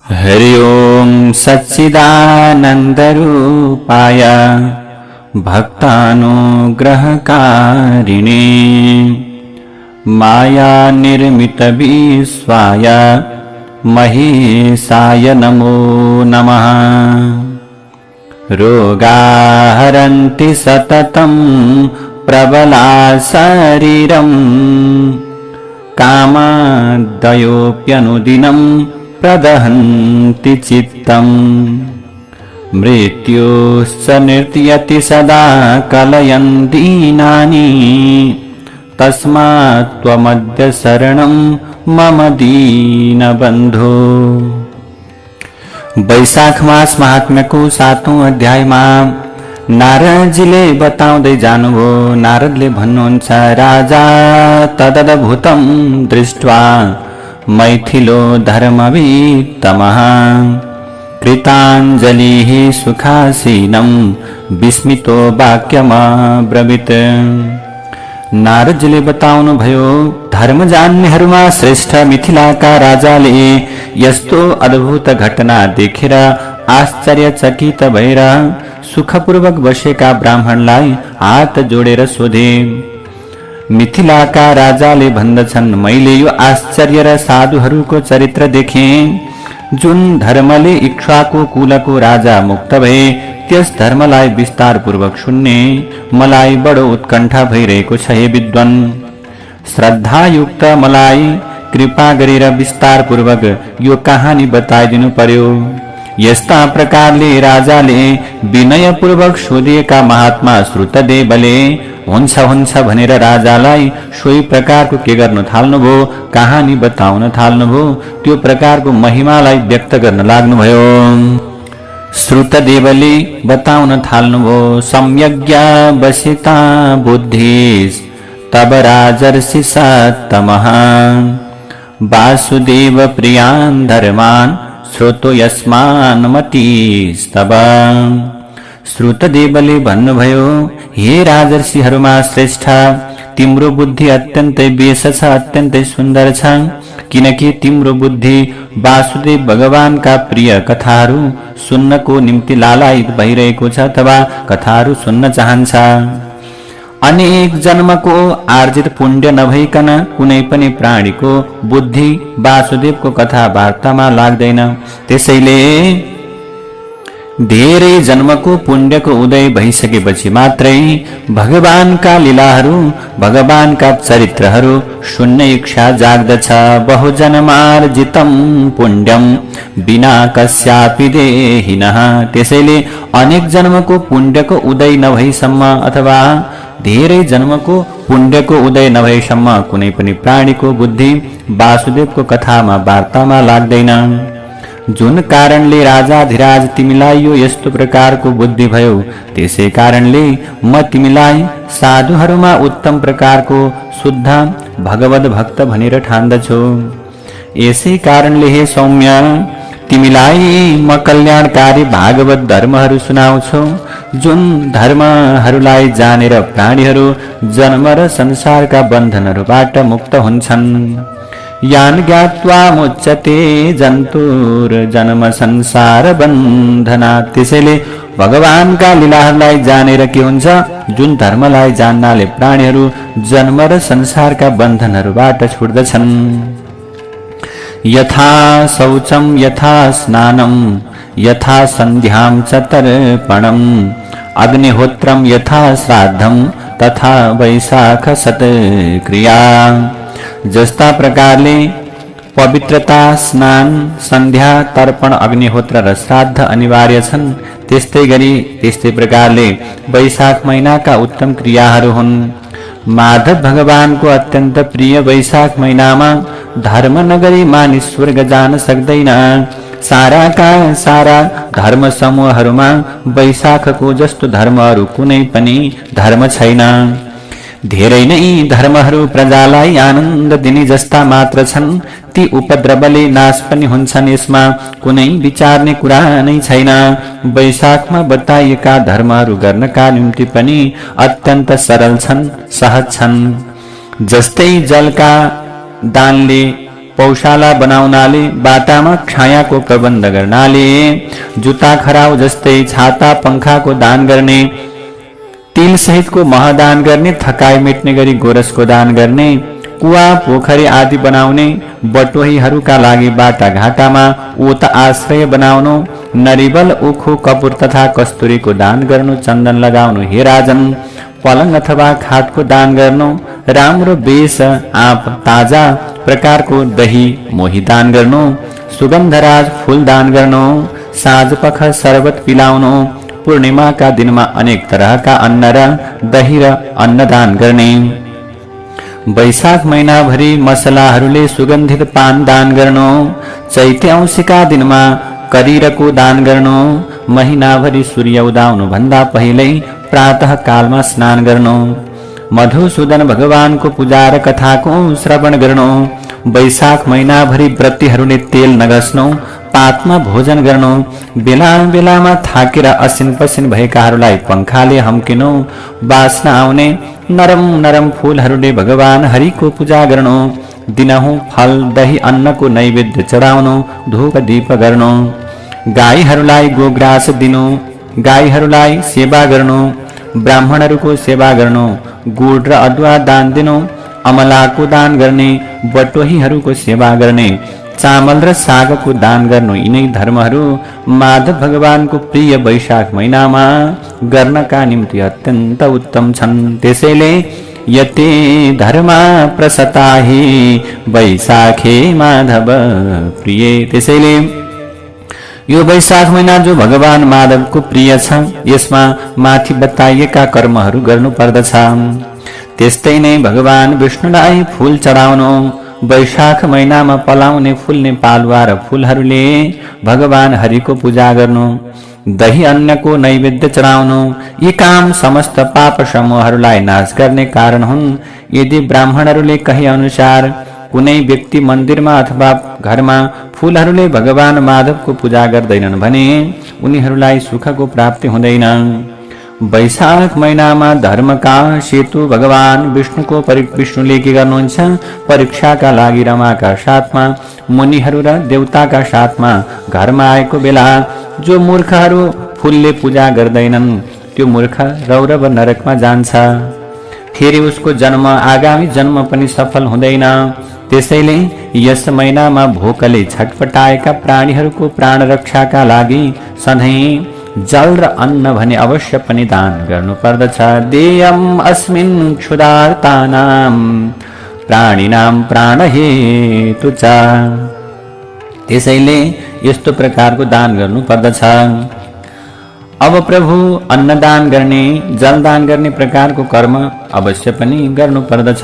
हरि ओम सच्चिदानंदरूपाय भक्तानुग्रहकारिणे माया निर्मित विश्वाय महेशाय नमो नमः। रोगाहरन्ति सततं प्रबला शरीरं कामादयोऽप्यनुदिनं प्रदहन्ति चित्तम्। मृत्युश्च नृत्यति सदा कलयन् दीनानि तस्मात् त्वमद्य शरणं मम दीनबन्धो। वैशाख मास महात्म्य को 7औं अध्यायमा नारदजीले बताउँदै जानुभयो। नारदले भन्नुहुन्छ, राजा तदद्भुतं दृष्ट्वा मैथिलो धर्मवित्तमः कृताञ्जलिः सुखासीनं विस्मितो वाक्यमब्रवीत्। नारदजीले बताउनु भयो, धर्म जान्नेहरूमा श्रेष्ठ मिथिलाका राजाले यस्तो अद्भुत घटना देखेर आश्चर्यचकित भएर सुखपूर्वक बसेका ब्राह्मणलाई हात जोडेर सोधे। मिथिलाका राजाले भन्दछन्, मैले यो आश्चर्य र साधुहरूको चरित्र देखेँ। जुन धर्मले इक्ष्वाकु कुलको राजा मुक्त भए त्यस धर्मलाई विस्तार पूर्वक सुन्ने मलाई बडो उत्कण्ठा भइरहेको छ। हे विद्वान, श्रद्धायुक्त मलाई कृपा गरेर विस्तार पूर्वक यो कहानी बताइदिनु पर्यो। यस्ता प्रकारले राजाले विनयपूर्वक सोधिएका महात्मा श्रुतदेवले हुन्छ हुन्छ भनेर राजालाई सोही प्रकारको के गर्न थाल्नुभयो, कहानी बताउन थाल्नुभयो। त्यो प्रकारको महिमालाई व्यक्त गर्न लाग्नुभयो। श्रुतदेवले बताउन थाल्नुभयो, सम्यग्या वसिता बुद्धिस् तब राजर्षि सत्तमः वासुदेव प्रियान् धर्मान् श्रोतो यस्मान् मतिस्तव। श्रुतदेवले भन्नुभयो, हे राजर्षिहरूमा श्रेष्ठ, तिम्रो बुद्धि अत्यन्तै बेस छ, अत्यन्तै सुन्दर छ। किनकि तिम्रो बुद्धि वासुदेव भगवानका प्रिय कथाहरू सुन्नको निम्ति लालायित भइरहेको छ अथवा कथाहरू सुन्न चाहन्छ। अनेक जन्मको आर्जित पुण्य नभइकन कुनै पनि प्राणीको बुद्धि वासुदेवको कथा वार्तामा लाग्दैन। त्यसैले धेरै जन्मको पुण्यको उदय भइसकेपछि मात्रै भगवानका लीलाहरू, भगवानका चरित्रहरू सुन्ने इच्छा जाग्दछ। बहुजन्मार्जितं पुण्यम बिना कस्यापि देहिनः। त्यसैले अनेक जन्मको पुण्यको उदय नभएसम्म अथवा धेरै जन्मको पुण्यको उदय नभएसम्म कुनै पनि प्राणीको बुद्धि वासुदेवको कथामा वार्तामा लाग्दैन। जुन कारणले राजाधिराज तिमीलाई यो यस्तो प्रकारको बुद्धि भयो, त्यसै कारणले म तिमीलाई साधुहरूमा उत्तम प्रकारको शुद्ध भगवत भक्त भनेर ठान्दछु। यसै कारणले हे सौम्य, तिमीलाई म कल्याणकारी भागवत धर्महरू सुनाउँछु। जुन धर्महरूलाई जानेर प्राणीहरू जन्म र संसारका बन्धनहरूबाट मुक्त हुन्छन्। यान ज्ञात्वा मुच्यते जन्तुर जन्म संसार बन्धना। त्यसैले भगवानका लीलाहरूलाई जानेर के हुन्छ, जुन धर्मलाई जान्नाले प्राणीहरू जन्म र संसारका बन्धनहरूबाट छुट्दछन्। यथा शौचं यथा स्नानं यथा सन्ध्यां च तर्पणम् अग्निहोत्रं यथा श्राद्धं तथा वैशाख सत्क्रिया। जस्ता प्रकारले पवित्रता, स्नान, सन्ध्या, तर्पण, अग्निहोत्र र श्राद्ध अनिवार्य छन्, त्यस्तै प्रकारले वैशाख महिनाका उत्तम क्रियाहरू हुन्। माधव भगवानको अत्यन्त प्रिय वैशाख महिनामा धर्म नगरी मानिस स्वर्ग जान सक्दैन। साराका सारा धर्म समूहहरूमा वैशाखको जस्तो धर्महरू कुनै पनि धर्म छैन। धेरै नै धर्महरू प्रजालाई आनन्द दिने जस्ता मात्र छन्, ती उपद्रवले नाश पनि हुन्छन्। यसमा कुनै विचार्ने कुरा नै छैन। वैशाखमा बताइएका धर्महरू गर्नका निम्ति पनि अत्यन्त सरल छन्, सहज छन्। जस्तै जलका दानले पौशाला बनाउनाले, बाटामा छायाको प्रबन्ध गर्नाले, जुत्ता खराउ जस्तै छाता पंखाको दान गर्ने, तिल सहितको महदान गर्ने, थकाइ मेट्ने गरी गोरसको दान गर्ने, कुवा पोखरी आदि बनाउने, बटोहीहरूका लागि बाटाघाटामा ओत आश्रय बनाउनु, नरिवल उखु कपुर तथा कस्तुरीको दान गर्नु, चन्दन लगाउनु, हे राजन पलङ अथवा खाटको दान गर्नु, राम्रो बेस आँप ताजा प्रकारको दही मोही दान गर्नु, सुगन्धराज फूल दान गर्नु, साँझपख शरबत पिलाउनु, पूर्णिमाका दिनमा अनेक तरहका अन्न र दही र अन्न दान गर्ने, वैशाख महिनाभरि मसलाहरूले सुगन्धित पान दान गर्नु, चैते औँसीका दिनमा करिरको दान गर्नु, महिनाभरि सूर्य उदाउनु भन्दा पहिल्यै प्रातः कालमा स्नान गर्नु, मधुसूदन भगवानको पूजा र कथाको श्रवण गर्नु, वैशाख महिनाभरि व्रतीहरूले तेल नघस्नु, पातमा भोजन गर्नु, बेला बेलामा थाकेर असिन पसिन भएकाहरूलाई पंखाले हम्किनु, बास्ना आउने नरम नरम फूलहरूले भगवान हरिको पूजा गर्नु, दिनहुँ फल दही अन्नको नैवेद्य चढाउनु, धूप दीप गर्नु, गाईहरूलाई गोग्रास दिनु, गाईहरूलाई सेवा गर्नु, ब्राह्मणहरूको सेवा गर्नु, गुड र अदुवा दान दिनु, अमलाको दान गर्ने, बटोहीहरूको सेवा गर्ने, चामल र सागको दान गर्नु, यिनै धर्महरू माधव भगवानको प्रिय वैशाख महिनामा गर्नका निम्ति अत्यन्त उत्तम छन्। त्यसैले यते धर्मा प्रसताहि वैशाखे माधव प्रिय। त्यसैले यो वैशाख महिना जो भगवान माधवको प्रिय छ, यसमा माथि बताइएका कर्महरू गर्नु पर्दछ। त्यस्तै नै भगवान विष्णुलाई फूल चढाउनु, वैशाख महिनामा पलाउने फुल्ने पालुवा र फूलहरूले भगवान हरिको पूजा गर्नु, दही अन्नको नैवेद्य चढाउनु, यी काम समस्त पाप समूहहरूलाई नाश गर्ने कारण हुन्। यदि ब्राह्मणहरूले कहे अनुसार कुनै व्यक्ति मन्दिरमा अथवा घरमा फूलहरूले भगवान माधवको पूजा गर्दैनन् भने उनीहरूलाई सुखको प्राप्ति हुँदैन। वैशाख महिनामा धर्मका सेतु भगवान विष्णुको विष्णुले के गर्नुहुन्छ, परीक्षाका लागि रमाका साथमा मुनिहरू र देवताका साथमा घरमा आएको बेला जो मूर्खहरू फूलले पूजा गर्दैनन् त्यो मूर्ख रौरव नरकमा जान्छ, फेरि उसको जन्म आगामी जन्म पनि सफल हुँदैन। त्यसैले यस महिनामा भोकले छटपटाएका प्राणीहरूको प्राण रक्षाका लागि सधैँ जल र अन्न भने अवश्य पनि दान गर्नु पर्दछ। देयम अस्मिन् क्षुधार्तानां प्राणिनां प्राणहेतु च। त्यसैले यस्तो प्रकारको दान गर्नु पर्दछ। अब प्रभु अन्नदान गर्ने, जलदान गर्ने प्रकारको कर्म अवश्य पनि गर्नु पर्दछ।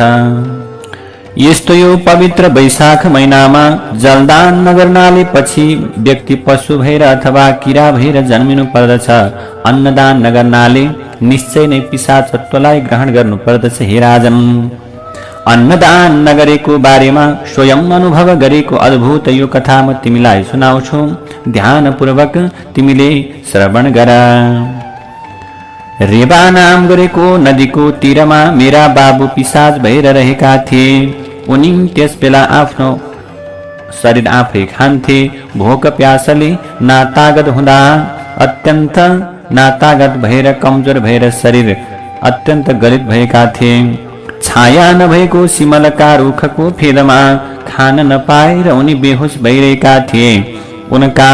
यस्तो यो पवित्र वैशाख महिनामा जलदान नगर्नाले पछि व्यक्ति पशु भएर अथवा किरा भएर जन्मिनु पर्दछ। अन्नदान नगर्नाले निश्चय नै पिशाचत्वलाई ग्रहण गर्नु पर्दछ। हे राजन, अन्नदान नगरेको बारेमा स्वयं अनुभव गरेको अद्भुत यो कथा म तिमीलाई सुनाउँछु, ध्यानपूर्वक तिमीले श्रवण गर। रेवा नाम गरेको नदीको तीरमा मेरा बाबु पिशाच भएर रहेका थिए। उनी त्यस बेला आफ्नो शरीर आफै खान्थे। भोक प्यासले नातागत हुँदा अत्यन्त नातागत भएर कमजोर भएर शरीर अत्यन्त गलित भएका थिए। छाया नभएको सिमलका रुखको फेदमा खान नपाएर उनी बेहोस भइरहेका थिए। उनका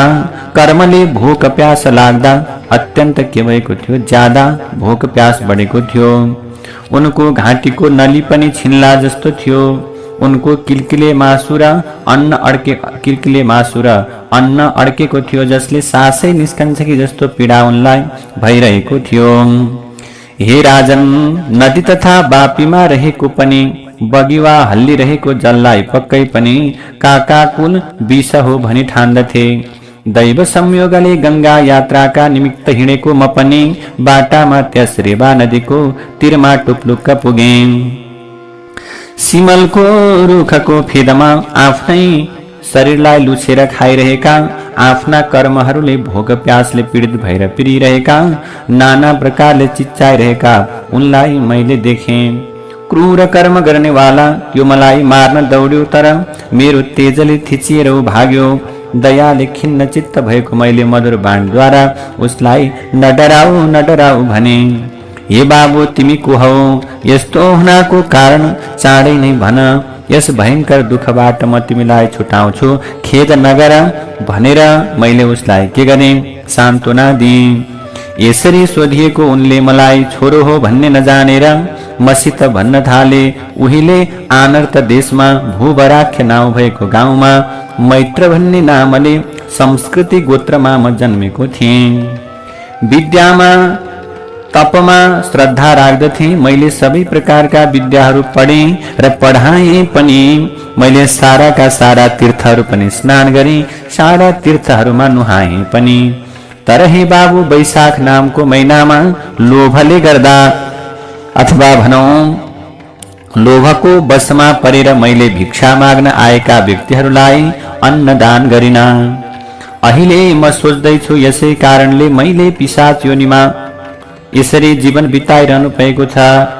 कर्मले भोक प्यास लाग्दा अत्यन्त के भएको थियो, ज्यादा भोक प्यास बढेको थियो। उनको घाँटीको नली पनि छिन्ला जस्तो थियो। उनको किलकिले मासु र अन्न अड्केको थियो, जसले सासै निस्कन्छ कि जस्तो पीडा उनलाई भइरहेको थियो। हे राजन, नदी तथा बापीमा रहेको पनि बगिवा हल्लिरहेको जललाई पक्कै पनि काकाकुल विष हो भनी ठान्दथे। दैव संयोगले गंगा यात्राका निमित्त हिँडेको म पनि बाटामा त्यस रेवा नदीको तीरमा टुप्लुक्क पुगे। सिमलको रुखको फेदमा आफ्नै शरीरलाई लुछेर खाइरहेका, आफ्ना कर्महरूले भोक प्यासले पीडित भएर पिरिरहेका, नाना प्रकारले चिच्चाइरहेका उनलाई मैले देखेँ। क्रूर कर्म गर्नेवाला त्यो मलाई मार्न दौड्यो, तर मेरो तेजले थिचिएर भाग्यो। दयाले खिन्न चित्त भएको मैले मधुर बाणद्वारा उसलाई न डराऊ भने। हे बाबु तिमी को हौ? यस्तो हुनाको कारण चाँडै नै भन। यस भयंकर दुःखबाट म तिमीलाई छुटाउँछु, खेद नगर भनेर मैले उसलाई के गरेँ? सान्त्वना दिएँ। यसरी सोधिएको उनले मलाई छोरो हो भन्ने नजानेर मसित भन्न थाले। उहिले आनर्त देशमा भूबराख्य नाउँ भएको गाउँमा मैत्र भन्ने नामले संस्कृति गोत्रमा म जन्मेको थिएँ। विद्यामा तपमा श्रद्धा राख्दथे। मैले सबै प्रकारका विद्याहरू पढेँ र पढाएँ पनि। मैले साराका सारा तीर्थहरू पनि स्नान गरेँ, सारा तीर्थहरूमा नुहाएँ पनि। तर हे बाबु वैशाख नामको महिनामा लोभले गर्दा अथवा भनौँ लोभको वशमा परेर मैले भिक्षा माग्न आएका व्यक्तिहरूलाई अन्नदान गरिन। अहिले म सोच्दैछु यसै कारणले मैले पिशाच योनिमा यसरी जीवन बिताइरहनु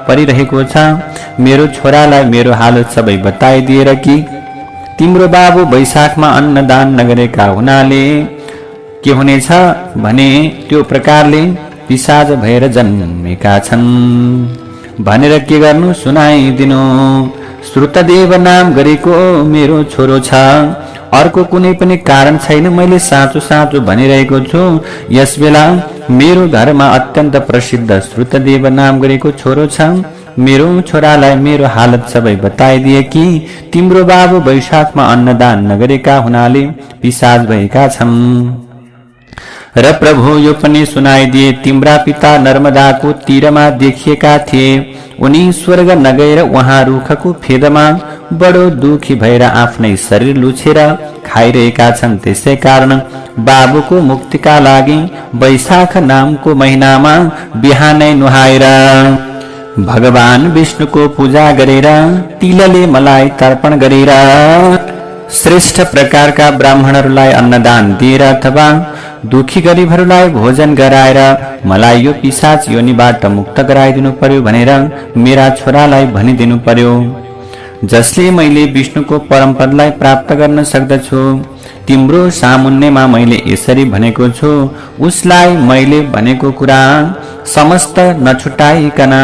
परिरहेको छ। मेरो छोरालाई मेरो हालत सबै बताइदिएर कि तिम्रो बाबु वैशाखमा अन्नदान नगरेका हुनाले के हुनेछ भने त्यो प्रकारले पिशाच भएर जन्मेका छन् भनेर के गर्नु सुनाइदिनु। श्रुतदेव नाम गरेको मेरो छोरो छ, अर्को कुनै पनि कारण छैन। मैले साँचो साँचो भनिरहेको छु। यस बेला मेरो घरमा अत्यन्त प्रसिद्ध श्रुतदेव नाम गरेको छोरो छ। मेरो छोरालाई मेरो हालत सबै बताइदिए कि तिम्रो बाबु वैशाखमा अन्नदान नगरेका हुनाले पिशाच भएका छन्। र प्रभु यो पनि सुनाइदिए, तिम्रा पिता नर्मदाको तीरमा देखिएका थिए। उनी स्वर्ग नगएर उहाँ रुखको फेदमा बडो दुखी भएर आफ्नै शरीर लुछेर खाइरहेका छन्। त्यसै कारण बाबुको मुक्तिका लागि वैशाख नामको महिनामा बिहानै नुहाएर भगवान विष्णुको पूजा गरेर तिलले मलाई तर्पण गरेर श्रेष्ठ प्रकारका ब्राह्मणहरूलाई अन्नदान दिएर अथवा दुखी गरिबहरूलाई भोजन गराएर मलाई यो पिशाच योनिबाट मुक्त गराइदिनु पर्यो भनेर मेरा छोरालाई भनिदिनु पर्यो। जसले मैले विष्णुको परमपदलाई प्राप्त गर्न सक्दछु। तिम्रो सामुन्नेमा मैले यसरी भनेको छु। उसलाई मैले भनेको कुरा समस्त नछुटाइकन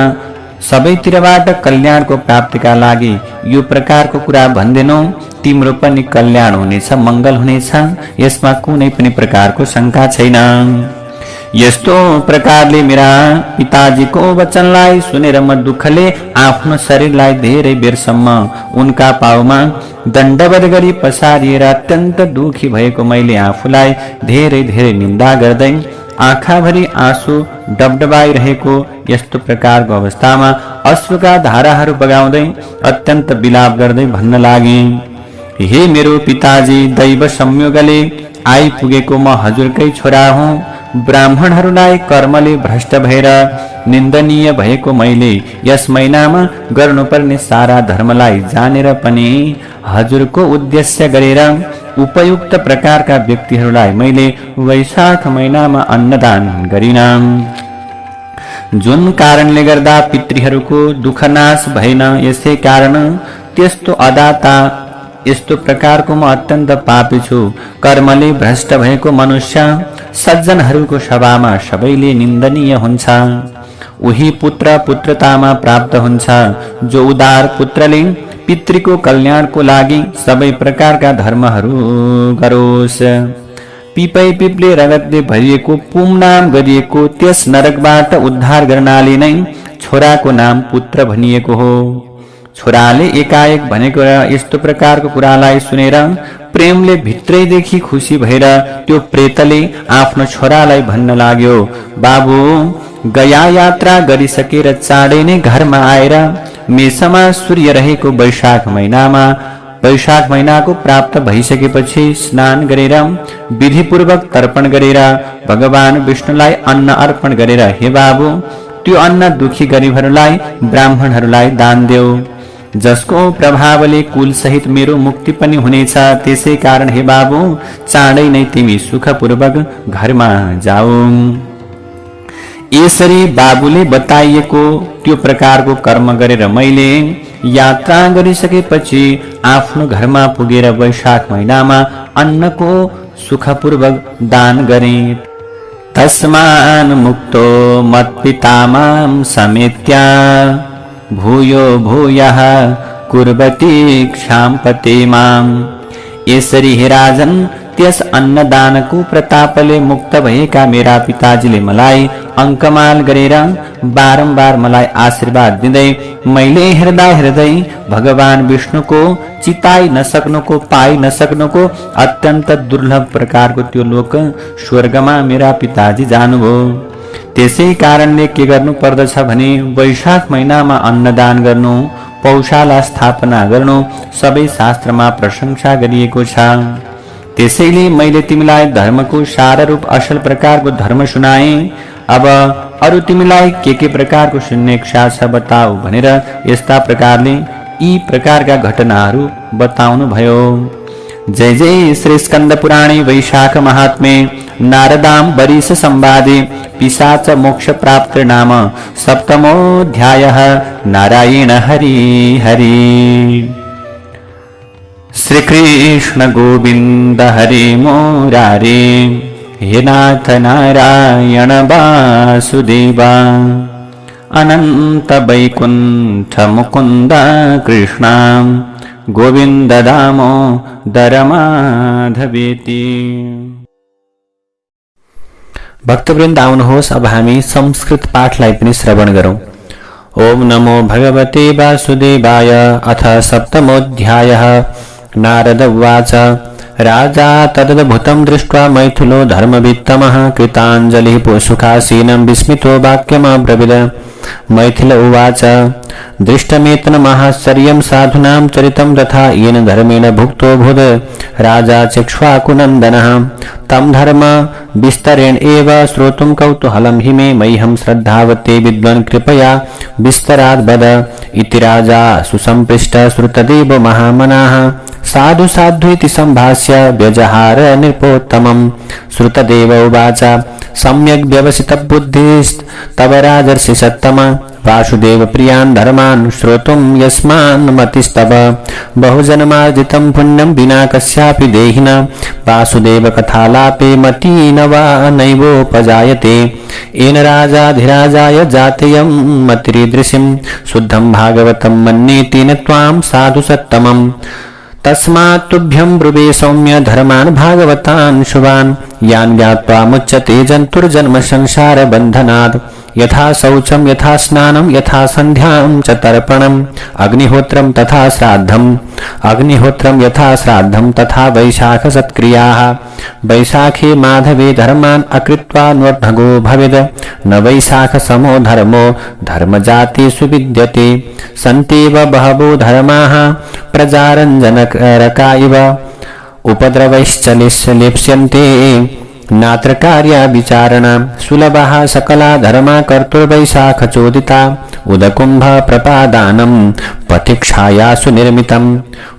सबैतिरबाट कल्याणको प्राप्तिका लागि यो प्रकारको कुरा भन्दैनौ। तिम्रो पनि कल्याण हुनेछ, मंगल हुनेछ, यसमा कुनै पनि प्रकारको शंका छैन। यस्तो प्रकारले मेरा पिताजीको वचनलाई सुनेर म दुःखले आफ्नो शरीरलाई धेरै बेरसम्म उनका पाउमा दण्डवत गरी पसारिएर अत्यन्त दुखी भएको मैले आफूलाई धेरै धेरै निन्दा गर्दै आँखाभरि आँसु डबडबाइरहेको यस्तो प्रकारको अवस्थामा अश्रुका धाराहरू बगाउँदै अत्यन्त विलाप गर्दै भन्न लागे, हे मेरो पिताजी, दैव संयोगले आइपुगेको म हजुरकै छोरा हुँ। ब्राह्मणहरूलाई कर्मले भ्रष्ट भएर निन्दनीय भएको मैले यस महिनामा गर्नुपर्ने सारा धर्मलाई जानेर पनि हजुरको उद्देश्य गरेर उपयुक्त प्रकारका व्यक्तिहरूलाई मैले वैशाख महिनामा अन्नदान गरिन। जुन कारणले गर्दा पितृहरूको दुःखनाश भएन, यसै कारण त्यस्तो अदाता यस्तो प्रकारको म अत्यन्त पापी छु। कर्मले भ्रष्ट भएको मनुष्य सज्जनहरूको सभामा सबैले निन्दनीय हुन्छ। उही पुत्र पुत्रतामा प्राप्त हुन्छ। जो उदार पुत्रले पितृको कल्याणको लागि सबै प्रकारका धर्महरू गरोस्। पिपले रगतले भरिएको पुम नाम गरिएको त्यस नरकबाट उद्धार गर्नाले नै छोराको नाम पुत्र भनिएको हो। छोराले एकाएक भनेको यस्तो प्रकारको कुरालाई सुनेर प्रेमले भित्रैदेखि खुसी भएर त्यो प्रेतले आफ्नो छोरालाई भन्न लाग्यो, बाबु, गया यात्रा गरिसकेर चाँडै नै घरमा आएर मेषमा सूर्य रहेको वैशाख महिनाको प्राप्त भइसकेपछि स्नान गरेर विधिपूर्वक तर्पण गरेर भगवान विष्णुलाई अन्न अर्पण गरेर, हे बाबु, त्यो अन्न दुखी गरिबहरूलाई ब्राह्मणहरूलाई दान देऊ, जसको प्रभावले कुल सहित मेरो मुक्ति पनि हुनेछ। त्यसै कारण हे बाबु, चाँडै नै तिमी सुखपूर्वक घरमा जाऊ। यसरी बाबुले बताइएको त्यो प्रकारको कर्म गरेर मैले यात्रा गरिसकेपछि आफ्नो घरमा पुगेर वैशाख महिनामा अन्नको सुखपूर्वक दान गरे। तस्मान् मुक्तो मत्पितामां समेत्य भूयो भूयः कुर्वती क्षाम्पते माम्। यसरी हे राजन, त्यस अन्नदानको प्रतापले मुक्त भएका मेरा पिताजीले मलाई अङ्कमाल गरेर बारम्बार मलाई आशीर्वाद दिँदै मैले हेर्दा हेर्दै भगवान विष्णुको चिताइ नसक्नुको पाइ नसक्नुको अत्यन्त दुर्लभ प्रकारको त्यो लोक स्वर्गमा मेरा पिताजी जानुभयो। त्यसै कारणले के गर्नु पर्दछ भने वैशाख महिनामा अन्नदान गर्नु, पौशाला स्थापना गर्नु सबै शास्त्रमा प्रशंसा गरिएको छ। त्यसैले मैले तिमीलाई धर्मको सार रूप असल प्रकारको धर्म सुनाए। अब अरु तिमीलाई के प्रकारको सुन्ने इच्छा छ बताऊ भनेर यस्ता प्रकारले यी प्रकारका घटनाहरू बताउनु भयो। जय जय श्री स्कंद पुराणे वैशाख महात्म्ये नारदाम वरिष संवादे पिशाच मोक्ष प्राप्त नाम सप्तमोऽध्यायः। नारायण हरि हरि। श्री कृष्ण गोविंद हरि मुरारे, हे नाथ नारायण वासुदेवा। अनंत वैकुंठ मुकुंद कृष्ण गोविंद दामोदर माधवेति। भक्तवृन्द आउनुहोस्, अब हामी संस्कृत पाठलाई पनि श्रवण गरौं। ओम नमो भगवते वासुदेवाय। अथ सप्तमोऽध्यायः। नारद उवाच राजा तदद्भुतं दृष्ट्वा मैथिलो धर्मवित्तमः कृताञ्जलिः सुखासीनं विस्मितो वाक्यमब्रवीद। मैथिल उवाच दृष्टमेतन महाश्चर्यं साधूनां चरितं तथा येन धर्मेण भुक्तो भूद राजा चक्ष्वाकुनन्दनः। तं धर्म विस्तरेण एव श्रोतुं कौतूहलं हि मे मह्यं श्रद्धावते विद्वान् कृपया विस्तराद् वद। इति राजा सुसंपृष्ट श्रुतदेव महामनाः साधु साधु इति संभाष्य व्यजहार नृपोत्तमम्। श्रुतदेव उवाच सम्यक् व्यवसित बुद्धिस्तव राजर्षि सत्तम वासुदेव प्रियान् धर्मान् श्रोतुं यस्मान् मतिस्तव। बहुजन्मार्जितं पुण्यं विना कस्यापि देहिना वासुदेव कथालापे मति न वा नैवोपजायते। येन राजाधिराजाय जातेयं मतिरीदृशीं शुद्धं भागवतं मन्ये तेन त्वां साधु सत्तमम्। तस्मात् तुभ्यं ब्रुवे सौम्य धर्मान् भागवतान् शुभान् यान् ज्ञात्वा मुच्यते जन्तुर्जन्म संसार बन्धनात्। यथा शौचं यथा स्नानं यथा सन्ध्यां च तर्पणम् अग्निहोत्रं तथा श्राद्धं तथा वैशाख सत्क्रियाः। वैशाखे माधवे धर्मान् अकृत्वा नवभगो भवेद न वैशाख समो धर्मो धर्मजातेषु विद्यते। सन्तेव बहवो धर्माः प्रजारञ्जनरका इव उपद्रवैश्च लिप्स्यन्ते नात्र कार्या विचारणा। सुलभः सकला धर्मा कर्तुर्वैशाख चोदिता उदकुंभ प्रपादानं पथिक्षायासु निर्मितम्।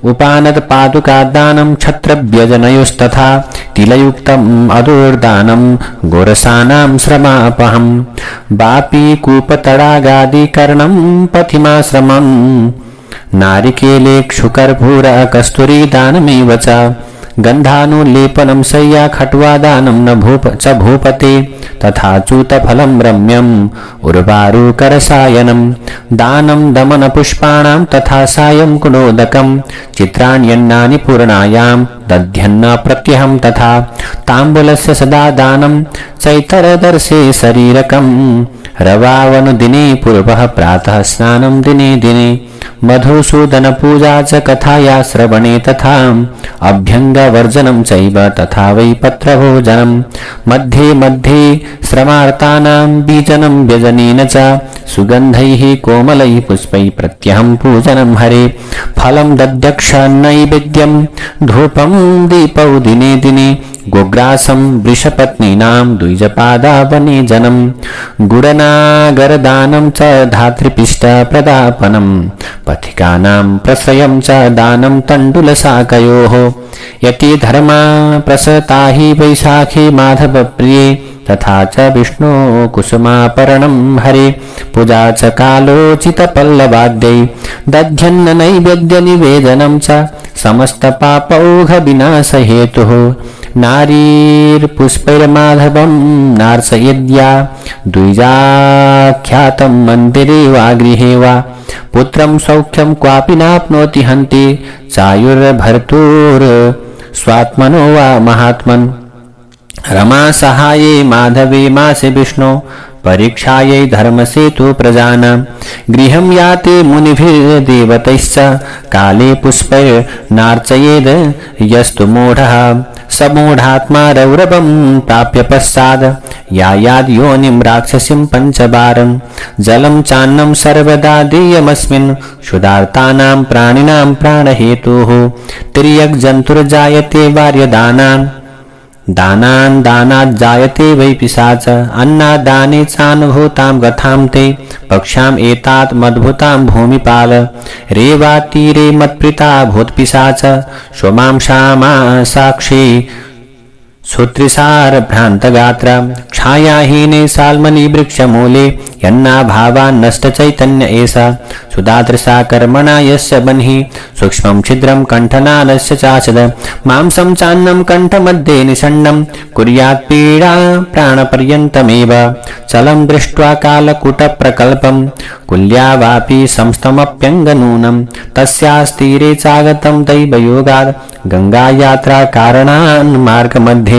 उपानद पादुकादानं क्षत्रव्यजनयोस्तथा तिलयुक्तम् अदूर्दानं गोरसानां श्रमापहम्। वापी कूपतडागादिकर्णं पथिमाश्रमम् नारिकेले क्षुकर्पूर कस्तूरी दानमेव च। गन्धानुलेपनं शय्या खट्वादानं न भूपते तथा चूतफलं रम्यम् उर्वारुकरसायनं। दानं दमन पुष्पाणां तथा सायं कुणोदकं चित्राण्यन्नानि पूर्णायां दध्यन्न प्रत्यहं तथा। ताम्बूलस्य सदा दानं चैतरदर्शे शरीरकम् रवावनुदिने पूर्वः प्रातः स्नानं दिने दिने। मधुसूदन पूजा च कथाया श्रवणे तथा अभ्यङ्गवर्जनं चैव तथा वै पत्रभोजनं। मध्ये मध्ये श्रमार्तानां बीजनं व्यजनेन च सुगन्धैः कोमलैः पुष्पैः प्रत्यहं पूजनं हरे। फलं दध्यक्ष नैवेद्यं धूपं दीपौ दिने दिने। गोग्रासं वृषपत्नीनां द्विजपादावने जनं। गुडनागरदानं च धातृपिष्ट प्रदापनं पथिकानां प्रश्रयं च दानं तण्डुलशाकयोः यति धर्मा प्रसता हि वैशाखे माधवप्रिये तथा च विष्णु कुसुमापरणं हरे पूजा च कालोचितपल्लवाद्यै दध्यन्न नैवेद्यनिवेदनं च समस्तपापौघविनाशहेतुः नारीर्पुष्पैर्माधवं नार्चयेद्या द्विजाख्यातं मन्दिरे वा गृहे वा पुत्रं सौख्यं क्वापि नाप्नोति हन्ति चायुर्भर्तुर्स्वात्मनो वा महात्मन् रमा सहाये माधवे मासे विष्णु परीक्षायै धर्मसेतु प्रजानां गृहं याते मुनिभिर्देवतैश्च काले पुष्पैर्नार्चयेद् यस्तु मूढः स मूढात्मा रौरवं प्राप्य पश्चाद् यायाद् योनिं राक्षसीं पञ्चवारं जलं चान्नं सर्वदा देयमस्मिन् क्षुधार्तानां प्राणिनां प्राणहेतुः तिर्यक् जन्तुर्जायते वार्यदानान् दानात् जायते वै पिशाच अन्नादाने चानुभूतां गतां ते पक्षाम् एतात् मद्भुतां भूमिपाल रेवातीरे मत्प्रीता भूतपिशाच स्वमांसामा साक्षी श्रोत्रिसार भ्रान्तगात्र छायाहीने साल्मली वृक्षमूले यन्नाभावान् नष्टचैतन्य एषा सुदादृशा कर्मणा यस्य बन्हि सूक्ष्मं छिद्रं कण्ठनालस्य चाचद मांसं चान्नं कण्ठमध्ये निषण्णं कुर्यात् पीडा प्राणपर्यन्तमेव चलं दृष्ट्वा कालकूटप्रकल्पं कुल्या वापि संस्थमप्यङ्गनूनं तस्यास्तीरे चागतं दैवयोगात् गङ्गायात्रा कारणान् मार्गमध्ये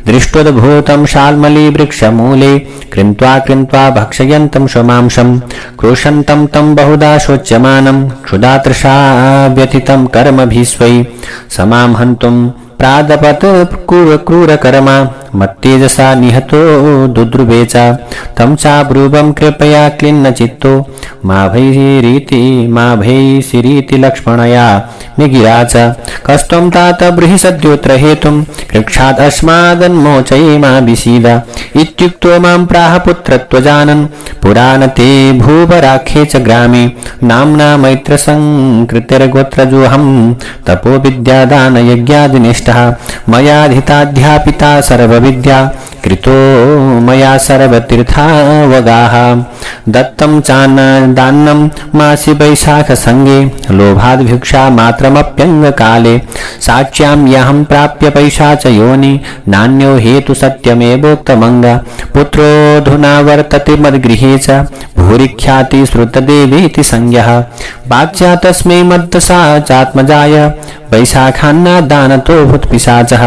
दृष्टोद्भूतं शाल्मली वृक्षमूले कृत्वा भक्षयन्तं स्वमांसं क्रोशन्तं तं बहुधा शोच्यमानं क्षुधातृषा व्यथितं कर्मभिस्वै समां हन्तुं प्रादपत् क्रूरकर्मा मत्तेजसा निहतो दुद्रुवे च तं चाब्रूवं कृपया क्लिन्नचित्तो मा भैषीरीति लक्ष्मणया निगिरा च कस्त्वं तात ब्रूहि सद्योऽत्र हेतुं कृक्षात् अस्मादन्मोचये मा विसीद इत्युक्तो मां प्राह पुत्रत्वजानन् पुराणते भूवराख्ये च ग्रामे नाम्ना मैत्रसंकृतिर्गोत्रजोऽहं तपोविद्यादानयज्ञादिनिष्ठः मयाधिताध्यापिता सर्वविद्या कृतो मया सर्वतीर्थावगाः दत्तं दानं मासि वैशाखसङ्गे लोभाद्भिक्षा मात्रमप्यङ्गकाले साक्ष्यां ह्यहं प्राप्य पैशाच योनि नान्यो हेतु सत्यमेवोक्तमङ्ग पुत्रोऽधुना वर्तते मद्गृहे च भूरिख्याति श्रुतदेवेति संज्ञः वाच्या तस्मै मद्दशा चात्मजाय वैशाखान्नादानतो भूत्पिशाचः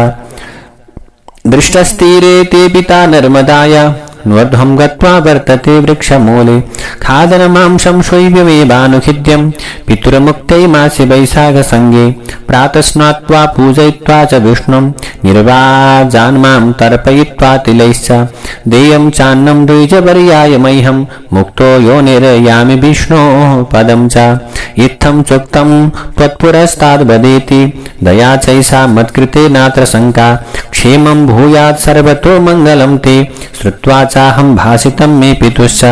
दृष्टस्तीरे ते पिता नर्मदाय नोर्ध्वं गत्वा वर्तते वृक्षमूले खादनमांसं शैव्यमेवानुखिद्यं पितुर्मुक्त्यै मासि वैशाखसङ्गे प्रातः स्नात्वा पूजयित्वा च विष्णुं निर्वाजान्मां तर्पयित्वा तिलैश्च देयं चान्नं द्विजवर्याय मह्यं मुक्तो योनिर्यामि विष्णोः पदं च इत्थं चोक्तं त्वत्पुरस्ताद्वदेति दया चैषा मत्कृते नात्र शङ्का क्षेमं भूयात् सर्वतो मङ्गलं ते श्रुत्वा चाहं भासितं मे पितुश्च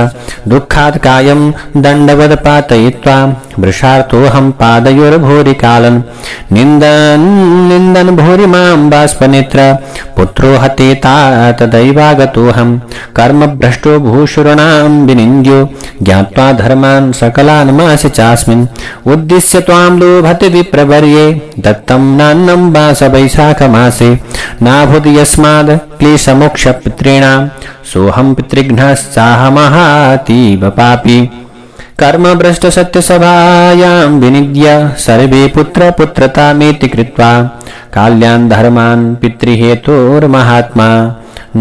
दुःखात् कायं दण्डवत् पातयित्वा वृषार्तोऽहं पादयोर्भूरिकालन् निन्दन् भूरि मां बाष्पनेत्र पुत्रो हतेता तदैवागतोऽहं कर्मभ्रष्टो भूषुराणां विनिन्द्यो ज्ञात्वा धर्मान् सकलान् मासि चास्मिन् उद्दिश्य त्वां लोभते विप्रवर्ये दत्तं नान्नं वास वैशाखमासे नाभूत् यस्माद् क्लेशमोक्षपितॄणां सोऽहं पितृघ्नश्चाहमहातीव पापी कर्मभ्रष्ट सत्यसभायां विनिद्य सर्वे पुत्रतामेति कृत्वा काल्यान् धर्मान् पितृहेतोर्महात्मा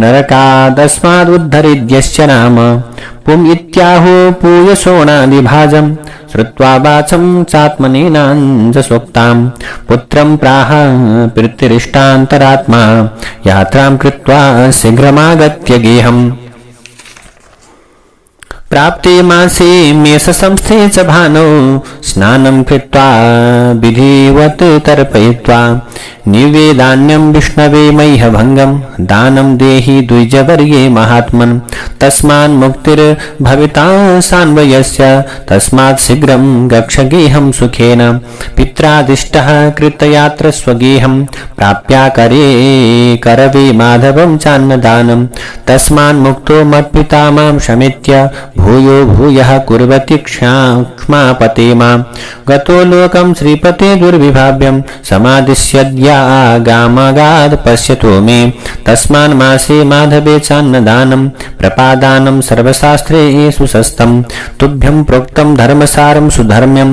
नरकादस्मादुद्धरिद्यश्च नाम पुम् इत्याहो पूयसोणादिभाजं श्रुत्वा वाचं चात्मनेनाञ्जसोक्तां पुत्रं प्राह पितृष्टान्तरात्मा यात्रां कृत्वा शीघ्रमागत्य गेहम् प्राप्ते मासे मेषसंस्थे च भानौ स्नानं कृत्वा विधिवत् तर्पयित्वा निवेदान्यं विष्णवे मह्यभङ्गं दानं देहि द्विजवर्ये महात्मन् तस्मान् मुक्तिर्भविता सान्वयस्य तस्मात् शीघ्रं गच्छ गेहं सुखेन पित्रादिष्टः कृतयात्र स्वगेहं प्राप्याकरे करवे माधवं चान्नदानं तस्मान् मुक्तो मत्पिता मां शमित्य भूयो भूयः कुर्वति क्षमापते मां गतो लोकं श्रीपते दुर्विभाव्यं समादिश्यद्यागामागाद् पश्यतो मे तस्मान् मासे माधवे चान्नदानं प्रपादानं सर्वशास्त्रेषु शस्तं तुभ्यं प्रोक्तं धर्मसारं सुधर्म्यं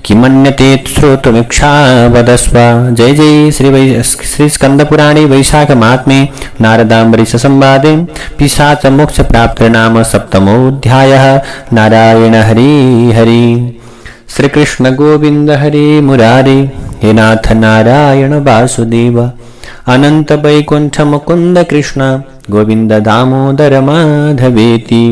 किमन्यते श्रोतुमिच्छा वदस्व। जय जय श्री स्कंदपुराणे वैशाख महात्म्ये नारदाम्बरीश संवादे पिशाच मोक्ष प्राप्ति नाम सप्तमोऽध्यायः। नारायण हरि हरि। श्री कृष्ण गोविंद हरे मुरारे हे नाथ नारायण वासुदेव अनंत वैकुंठ मुकुंद कृष्ण गोविंद दामोदर माधवेति।